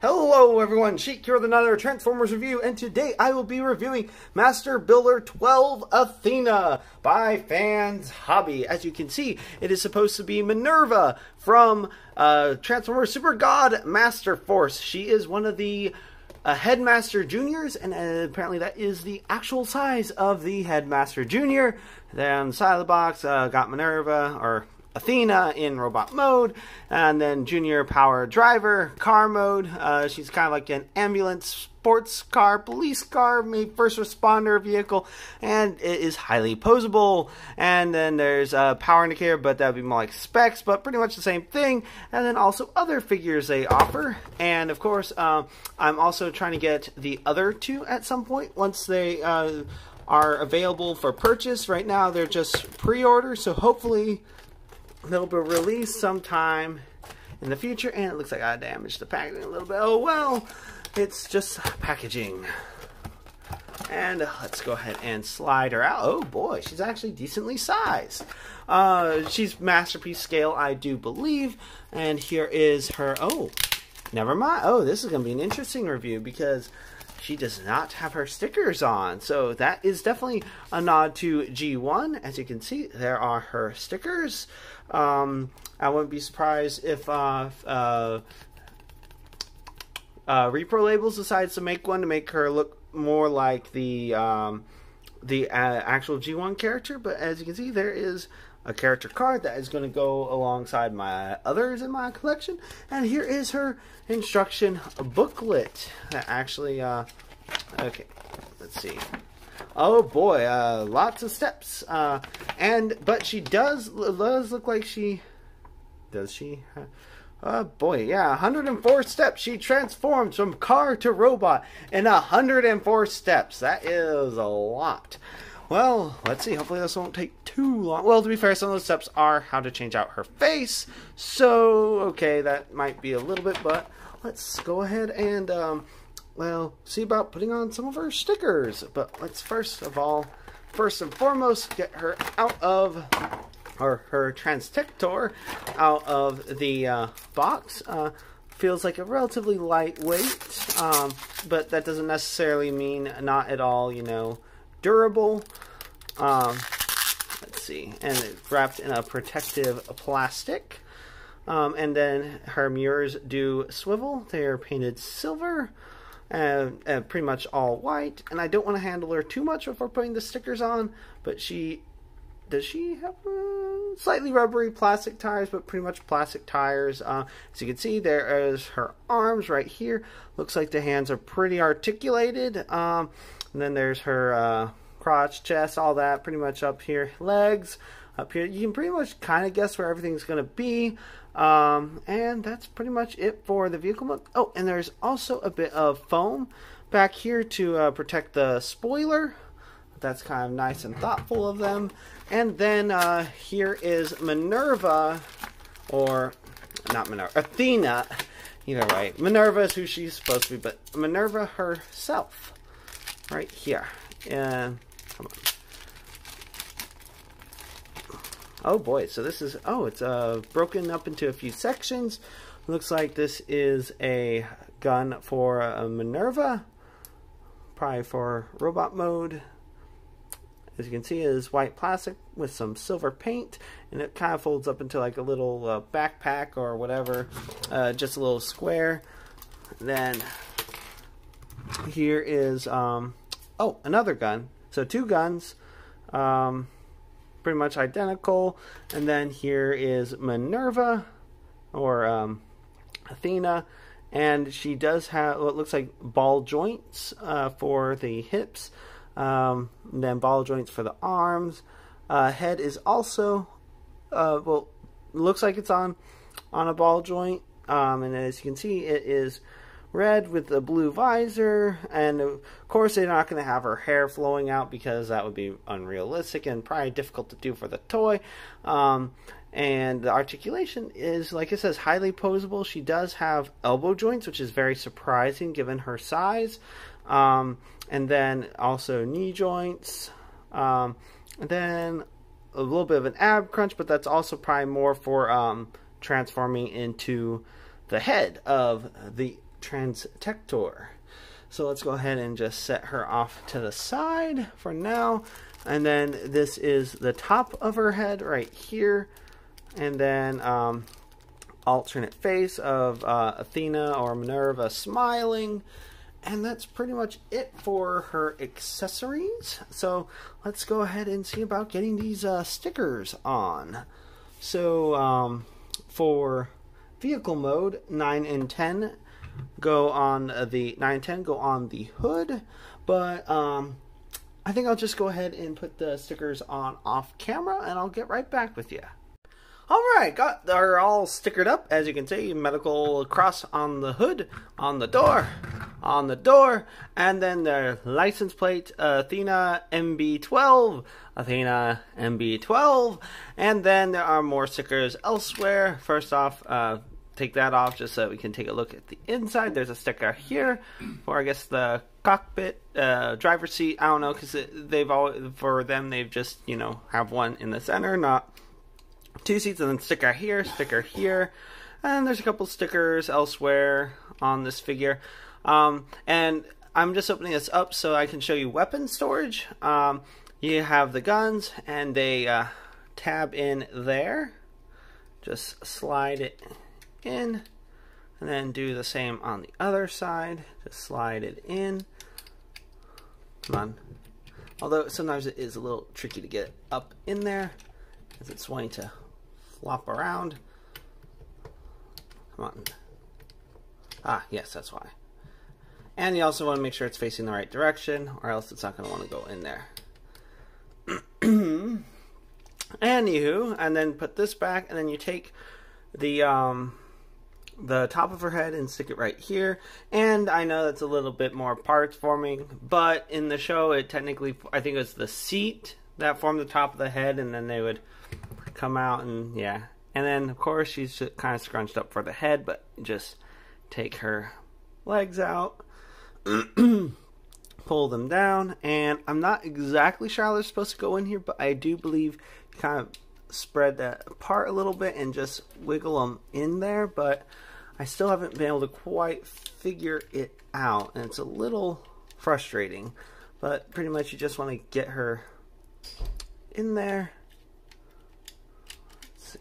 Hello everyone, Sheek here with another Transformers review, and today I will be reviewing Master Builder 12 Athena by Fans Hobby. As you can see, it is supposed to be Minerva from Transformers Super God Master Force. She is one of the Headmaster Juniors, and apparently that is the actual size of the Headmaster Junior. Then on the side of the box, got Minerva, or Athena in robot mode, and then Junior Power Driver, car mode. She's kind of like an ambulance, sports car, police car, maybe first responder vehicle, and it is highly posable. And then there's a power indicator, but that would be more like specs, but pretty much the same thing. And then also other figures they offer. And of course, I'm also trying to get the other two at some point once they are available for purchase. Right now, they're just pre-order, so hopefully they'll be released sometime in the future. And it looks like I damaged the packaging a little bit. Oh well, it's just packaging. And let's go ahead and slide her out. Oh boy, she's actually decently sized. She's masterpiece scale, I do believe. And here is her, oh, never mind. Oh, this is going to be an interesting review because she does not have her stickers on. So that is definitely a nod to G1. As you can see, there are her stickers. I wouldn't be surprised if Repro Labels decides to make one to make her look more like the actual G1 character. But as you can see, there is a character card that is going to go alongside my others in my collection. And here is her instruction booklet. That actually, okay, let's see. Oh boy, lots of steps. But she does look like she, does she? Oh boy, yeah, 104 steps. She transforms from car to robot in 104 steps. That is a lot. Well, let's see. Hopefully this won't take too long. Well, to be fair, some of those steps are how to change out her face. So, okay, that might be a little bit, but let's go ahead and, well, see about putting on some of her stickers. But let's first and foremost, get her out of, or her Transtector out of the box. Feels like a relatively lightweight, but that doesn't necessarily mean not at all, you know, durable. Let's see, and it's wrapped in a protective plastic. And then her mirrors do swivel. They are painted silver and pretty much all white. And I don't want to handle her too much before putting the stickers on, but does she have slightly rubbery plastic tires, but pretty much plastic tires. As you can see, there is her arms right here. Looks like the hands are pretty articulated. And then there's her crotch, chest, all that pretty much up here. Legs up here. You can pretty much kind of guess where everything's going to be. And that's pretty much it for the vehicle mode. Oh, and there's also a bit of foam back here to protect the spoiler. That's kind of nice and thoughtful of them. And then here is Minerva, or not Minerva, Athena. Either way, Minerva is who she's supposed to be, but Minerva herself, right here. And come on. Oh boy, so this is, oh, it's broken up into a few sections. Looks like this is a gun for Minerva, probably for robot mode. As you can see, it is white plastic with some silver paint, and it kind of folds up into like a little backpack or whatever, just a little square. Then here is, oh, another gun. So two guns. Pretty much identical. And then here is Minerva, or Athena, and she does have what looks like ball joints for the hips, and then ball joints for the arms. Head is also well, looks like it's on a ball joint, and as you can see, it is red with the blue visor. And of course, they're not going to have her hair flowing out because that would be unrealistic and probably difficult to do for the toy. And the articulation is, like it says, highly posable. She does have elbow joints, which is very surprising given her size. And then also knee joints. And then a little bit of an ab crunch, but that's also probably more for transforming into the head of the Transtector. So let's go ahead and just set her off to the side for now. And then this is the top of her head right here. And then alternate face of Athena or Minerva smiling. And that's pretty much it for her accessories. So let's go ahead and see about getting these stickers on. So for vehicle mode, 9 and 10 go on the 9 and 10 go on the hood, but I think I'll just go ahead and put the stickers on off camera, and I'll get right back with you. Alright, they're all stickered up, as you can see. Medical cross on the hood, on the door, and then their license plate, Athena MB12, Athena MB12, and then there are more stickers elsewhere. First off, take that off just so we can take a look at the inside. There's a sticker here for, I guess, the cockpit, driver's seat. I don't know, because they've just, you know, have one in the center, not two seats, and then sticker here, and there's a couple stickers elsewhere on this figure. And I'm just opening this up so I can show you weapon storage. You have the guns, and they tab in there. Just slide it in, and then do the same on the other side. Just slide it in. Come on. Although sometimes it is a little tricky to get up in there, as it's wanting to flop around. Come on. Ah, yes, that's why. And you also want to make sure it's facing the right direction, or else it's not going to want to go in there. Anywho, and then put this back, and then you take the top of her head and stick it right here. And I know that's a little bit more parts forming, but in the show, it technically, I think it was the seat that formed the top of the head, and then they would come out, and yeah. And then, of course, she's just kind of scrunched up for the head, but just take her legs out, pull them down, and I'm not exactly sure how they're supposed to go in here, but I do believe you kind of spread that apart a little bit and just wiggle them in there, but I still haven't been able to quite figure it out, and it's a little frustrating, but pretty much you just want to get her in there. Let's see.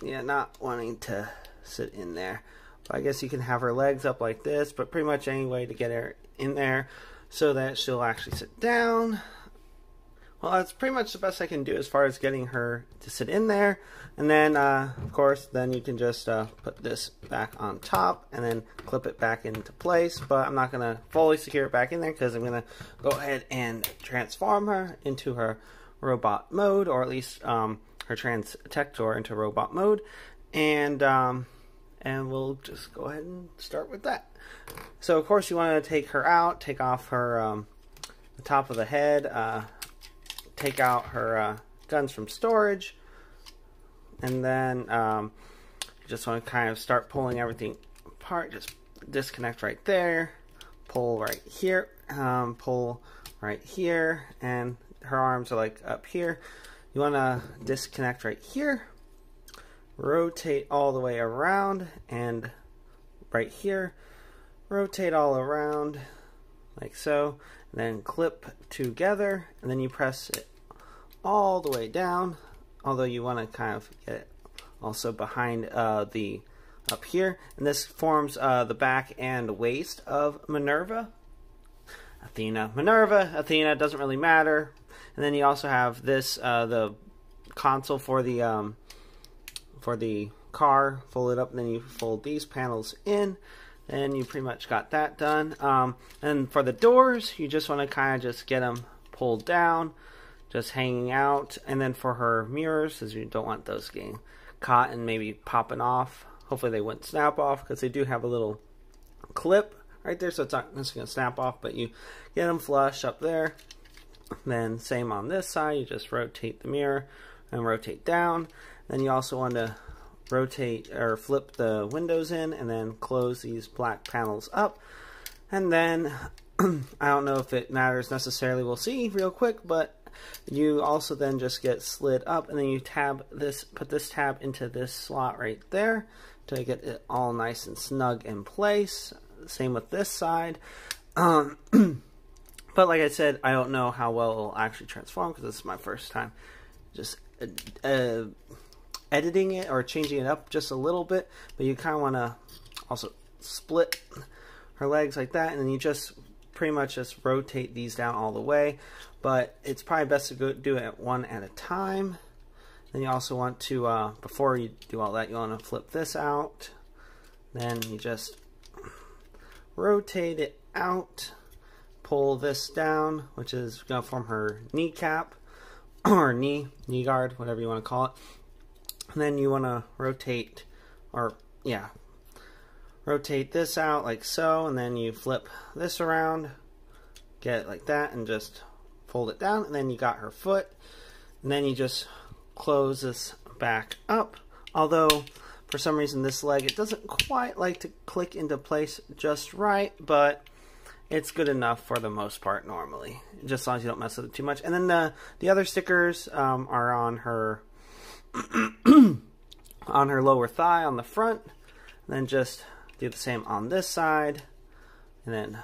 Yeah, not wanting to sit in there. But I guess you can have her legs up like this, but pretty much any way to get her in there so that she'll actually sit down. Well, that's pretty much the best I can do as far as getting her to sit in there. And then, of course, then you can just put this back on top and then clip it back into place. But I'm not going to fully secure it back in there because I'm going to go ahead and transform her into her robot mode, or at least her Transtector into robot mode. And we'll just go ahead and start with that. So, of course, you want to take her out, take off her the top of the head, take out her guns from storage, and then you just want to kind of start pulling everything apart. Just disconnect right there, pull right here, pull right here, and her arms are like up here. You want to disconnect right here, rotate all the way around, and right here, rotate all around like so, and then clip together, and then you press it all the way down, although you want to kind of get it also behind the up here, and this forms the back and waist of Minerva. Minerva, Athena, doesn't really matter. And then you also have this, the console for the car, fold it up, and then you fold these panels in, and you pretty much got that done. And for the doors, you just want to kind of just get them pulled down, just hanging out. And then for her mirrors, as you don't want those getting caught and maybe popping off, hopefully they wouldn't snap off, because they do have a little clip right there, so it's not just going to snap off, but you get them flush up there. Then same on this side, you just rotate the mirror and rotate down. Then you also want to rotate or flip the windows in, and then close these black panels up. And then I don't know if it matters necessarily, we'll see real quick, but You also then just get slid up, and then you put this tab into this slot right there to get it all nice and snug in place. Same with this side. But like I said, I don't know how well it'll actually transform because this is my first time just editing it or changing it up just a little bit. But you kind of want to also split her legs like that, and then you just pretty much just rotate these down all the way. But it's probably best to do it one at a time. Then you also want to, before you do all that, you want to flip this out. Then you just rotate it out, pull this down, which is going to form her kneecap, or knee guard, whatever you want to call it. And then you want to rotate this out like so, and then you flip this around, get it like that, and just fold it down, and then you got her foot. And then you just close this back up, although for some reason this leg, it doesn't quite like to click into place just right, but it's good enough for the most part normally, just as long as you don't mess with it too much. And then the other stickers are on her on her lower thigh on the front, and then just do the same on this side. And then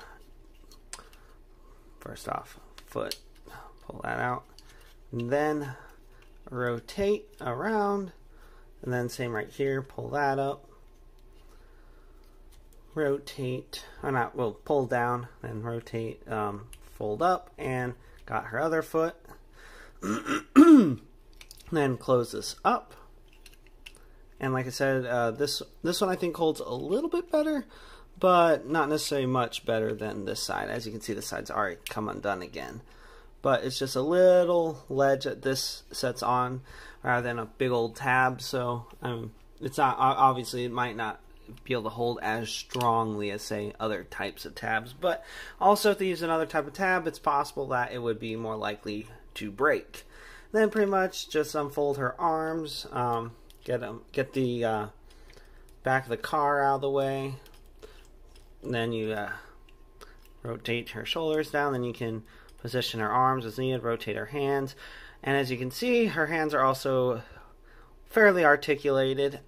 first off, foot, pull that out, and then rotate around, and then same right here, pull that up, rotate, or not, well, pull down, then rotate, fold up, and got her other foot. Then close this up, and like I said, this one I think holds a little bit better, but not necessarily much better than this side. As you can see, the side's already come undone again. But it's just a little ledge that this sets on rather than a big old tab. So it's not, obviously it might not be able to hold as strongly as, say, other types of tabs. But also if they use another type of tab, it's possible that it would be more likely to break. Then pretty much just unfold her arms, get the back of the car out of the way. And then you rotate her shoulders down, then you can position her arms as needed, rotate her hands. And as you can see, her hands are also fairly articulated.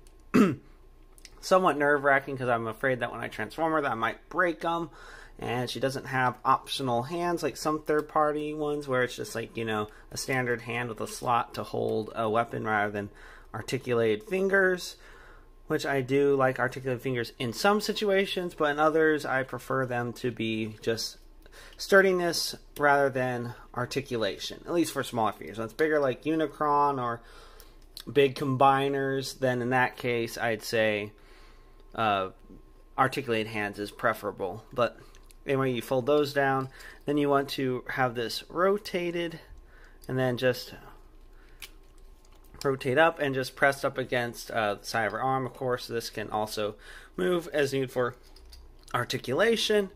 Somewhat nerve-wracking because I'm afraid that when I transform her that I might break them. And she doesn't have optional hands like some third-party ones where it's just like, you know, a standard hand with a slot to hold a weapon rather than articulated fingers. Which I do like articulated fingers in some situations, but in others I prefer them to be just sturdiness rather than articulation, at least for smaller figures. When it's bigger like Unicron or big combiners, then in that case I'd say articulated hands is preferable. But anyway, you fold those down, then you want to have this rotated, and then just rotate up and just pressed up against the side of her arm. Of course, this can also move as needed for articulation,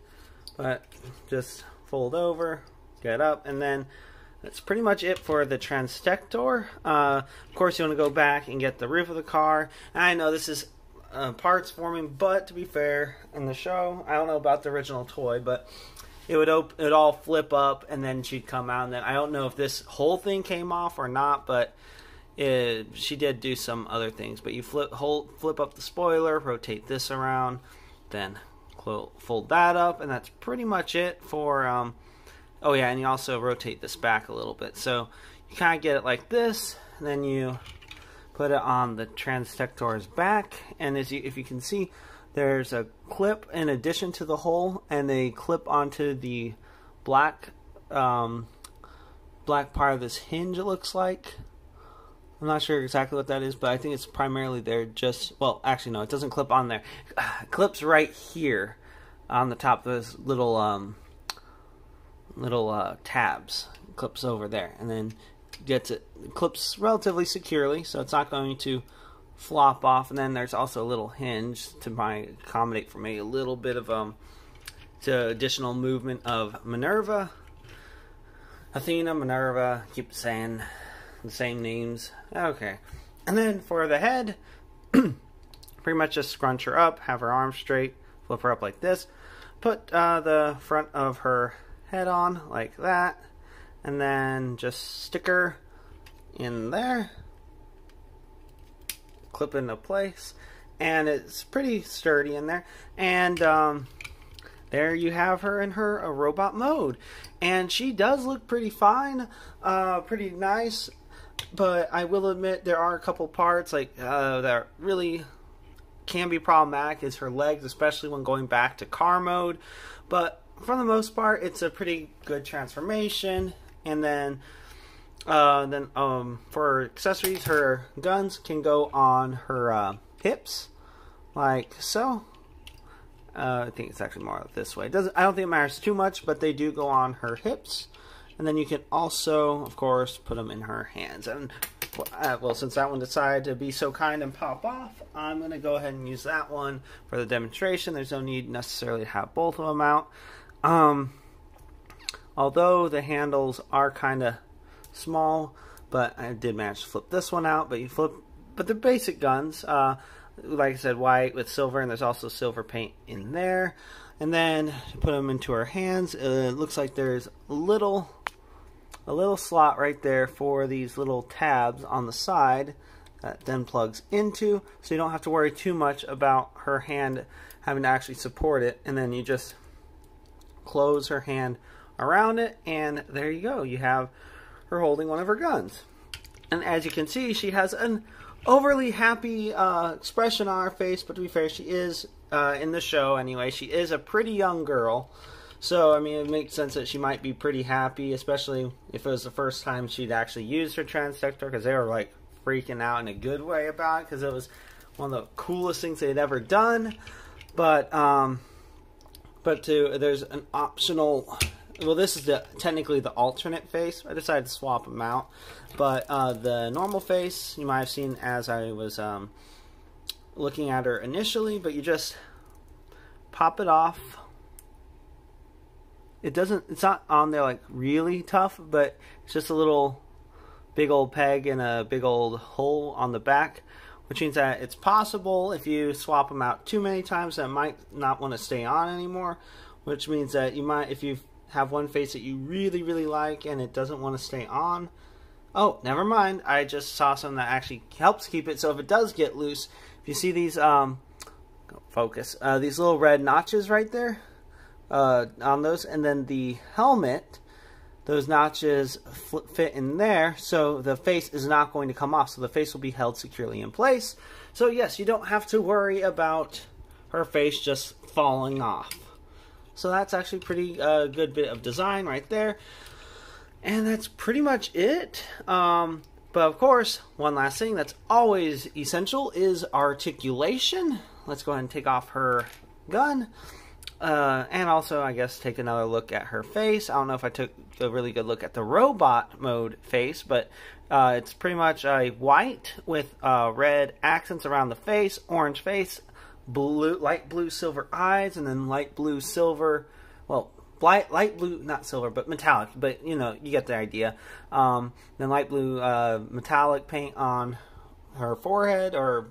but just fold over, get up, and then that's pretty much it for the Transtector. Of course, you want to go back and get the roof of the car. And I know this is parts forming, but to be fair, in the show, I don't know about the original toy, but it would all flip up, and then she'd come out. And then I don't know if this whole thing came off or not, but she did do some other things. But you flip up the spoiler, rotate this around, then fold that up, and that's pretty much it for oh yeah, and you also rotate this back a little bit, so you kind of get it like this, and then you put it on the Transtector's back. And if you can see, there's a clip in addition to the hole, and they clip onto the black part of this hinge, it looks like. I'm not sure exactly what that is, but I think it's primarily there just, well, actually no, it doesn't clip on there. It clips right here on the top of those little tabs. It clips over there, and then it clips relatively securely, so it's not going to flop off. And then there's also a little hinge to accommodate for maybe a little bit of additional movement of Minerva. Athena, Minerva, keep saying the same names. Okay. And then for the head, pretty much just scrunch her up, have her arms straight, flip her up like this, put the front of her head on like that, and then just stick her in there, clip into place, and it's pretty sturdy in there. And there you have her in her robot mode, and she does look pretty fine, pretty nice. But I will admit there are a couple parts like that really can be problematic. Is her legs, especially when going back to car mode. But for the most part, it's a pretty good transformation. And then for accessories, her guns can go on her hips, like so. I think it's actually more this way. I don't think it matters too much, but they do go on her hips. And then you can also, of course, put them in her hands. And well, since that one decided to be so kind and pop off, I'm going to go ahead and use that one for the demonstration. There's no need necessarily to have both of them out. Although the handles are kind of small, but I did manage to flip this one out. But the basic guns, like I said, white with silver, and there's also silver paint in there. And then put them into her hands. It looks like there's a little slot right there for these little tabs on the side that then plugs into, so you don't have to worry too much about her hand having to actually support it. And then you just close her hand around it, and there you go. You have her holding one of her guns. And as you can see, she has an overly happy expression on her face, but to be fair, she is, in the show anyway, she is a pretty young girl. So, I mean, it makes sense that she might be pretty happy, especially if it was the first time she'd actually used her transdector, because they were, like, freaking out in a good way about it, because it was one of the coolest things they'd ever done. But there's an optional, well, this is technically the alternate face. I decided to swap them out. But the normal face, you might have seen as I was looking at her initially, but you just pop it off. It's not on there like really tough, but it's just a little big old peg and a big old hole on the back, which means that it's possible if you swap them out too many times that it might not want to stay on anymore, which means that you might, if you have one face that you really, really like and it doesn't want to stay on, oh, never mind, I just saw something that actually helps keep it. So if it does get loose, if you see these, these little red notches right there, on those, and then the helmet, those notches fit in there, so the face is not going to come off, so the face will be held securely in place. So yes, you don't have to worry about her face just falling off. So that's actually pretty good bit of design right there. And that's pretty much it. But of course, one last thing that's always essential is articulation. Let's go ahead and take off her gun. And also, I guess, take another look at her face. I don't know if I took a really good look at the robot mode face, but it's pretty much a white with red accents around the face, orange face, blue, light blue silver eyes, and then light blue silver, well, light blue, not silver, but metallic, but you know, you get the idea. Then light blue metallic paint on her forehead, or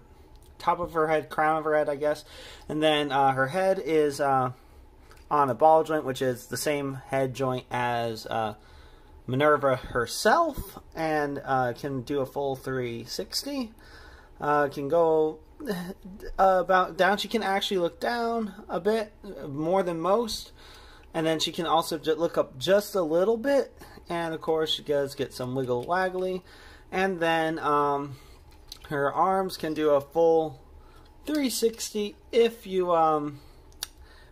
top of her head, crown of her head, I guess. And then her head is on a ball joint, which is the same head joint as Minerva herself, and can do a full 360. Can go about down. She can actually look down a bit more than most, and then she can also look up just a little bit, and of course she does get some wiggle waggly. And then her arms can do a full 360 if you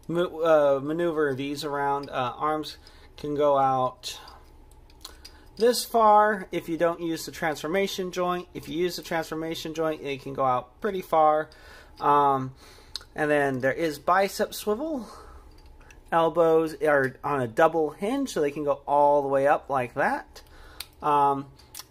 maneuver these around. Arms can go out this far if you don't use the transformation joint. If you use the transformation joint, it can go out pretty far. And then there is bicep swivel. Elbows are on a double hinge, so they can go all the way up like that.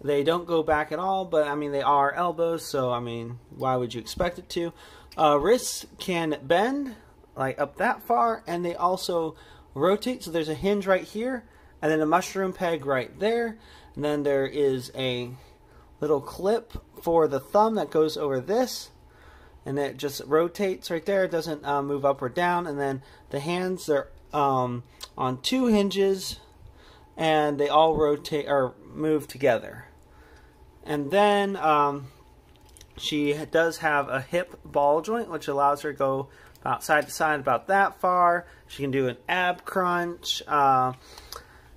They don't go back at all, but I mean, they are elbows, so I mean, why would you expect it to? Wrists can bend like up that far, and they also rotate, so there's a hinge right here, and then a mushroom peg right there, and then there is a little clip for the thumb that goes over this, and it just rotates right there. It doesn't move up or down. And then the hands are on two hinges, and they all rotate or move together. And then she does have a hip ball joint, which allows her to go about side to side about that far. She can do an ab crunch. And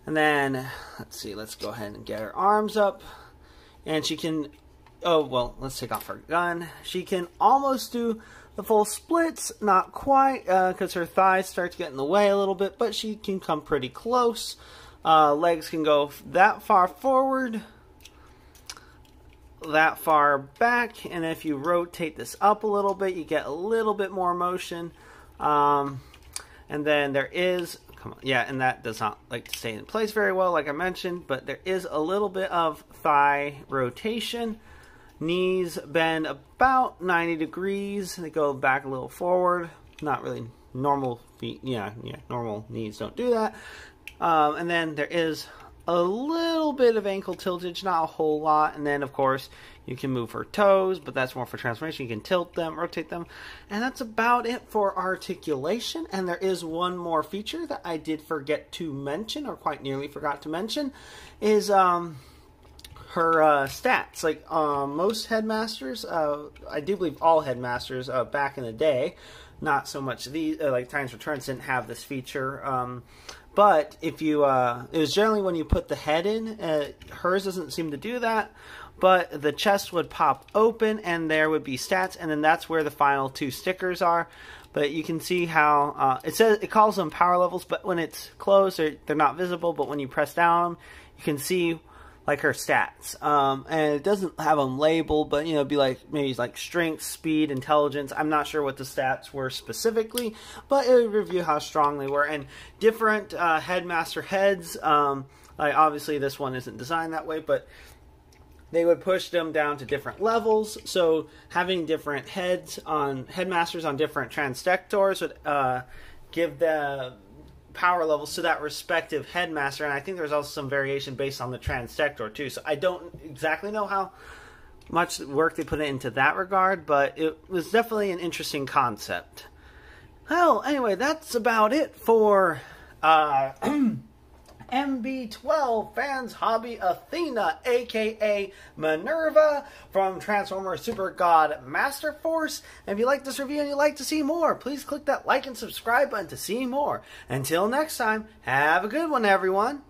then, let's see, let's go ahead and get her arms up. And she can, oh, well, let's take off her gun. She can almost do the full splits, not quite, because her thighs start to get in the way a little bit, but she can come pretty close. Legs can go that far forward, that far back, and if you rotate this up a little bit, you get a little bit more motion. And then there is, come on, yeah, and that does not like to stay in place very well, like I mentioned, but there is a little bit of thigh rotation. Knees bend about 90 degrees. They go back a little forward. Not really normal feet. Yeah, normal knees don't do that. And then there is a little bit of ankle tiltage, not a whole lot. And then, of course, you can move her toes, but that's more for transformation. You can tilt them, rotate them. And that's about it for articulation. And there is one more feature that I did forget to mention, or quite nearly forgot to mention, is her stats. Like most headmasters, I do believe all headmasters back in the day, not so much these, like Titan's Returns didn't have this feature. But if you, it was generally when you put the head in, hers doesn't seem to do that, but the chest would pop open and there would be stats, and then that's where the final two stickers are. But you can see how, it calls them power levels, but when it's closed, they're not visible, but when you press down, you can see like her stats, and it doesn't have them labeled, but it'd be like maybe like strength, speed, intelligence. I'm not sure what the stats were specifically, but it would review how strong they were. And different headmaster heads, like obviously this one isn't designed that way, but they would push them down to different levels. So having different headmasters on different transdectors would give the power levels to that respective headmaster, and I think there's also some variation based on the transdector too. So I don't exactly know how much work they put into that regard, but it was definitely an interesting concept. Well, anyway, that's about it for MB12 Fans Hobby Athena, aka Minerva from Transformers Super God Master Force. And if you like this review and you'd like to see more, please click that like and subscribe button to see more. Until next time, have a good one, everyone.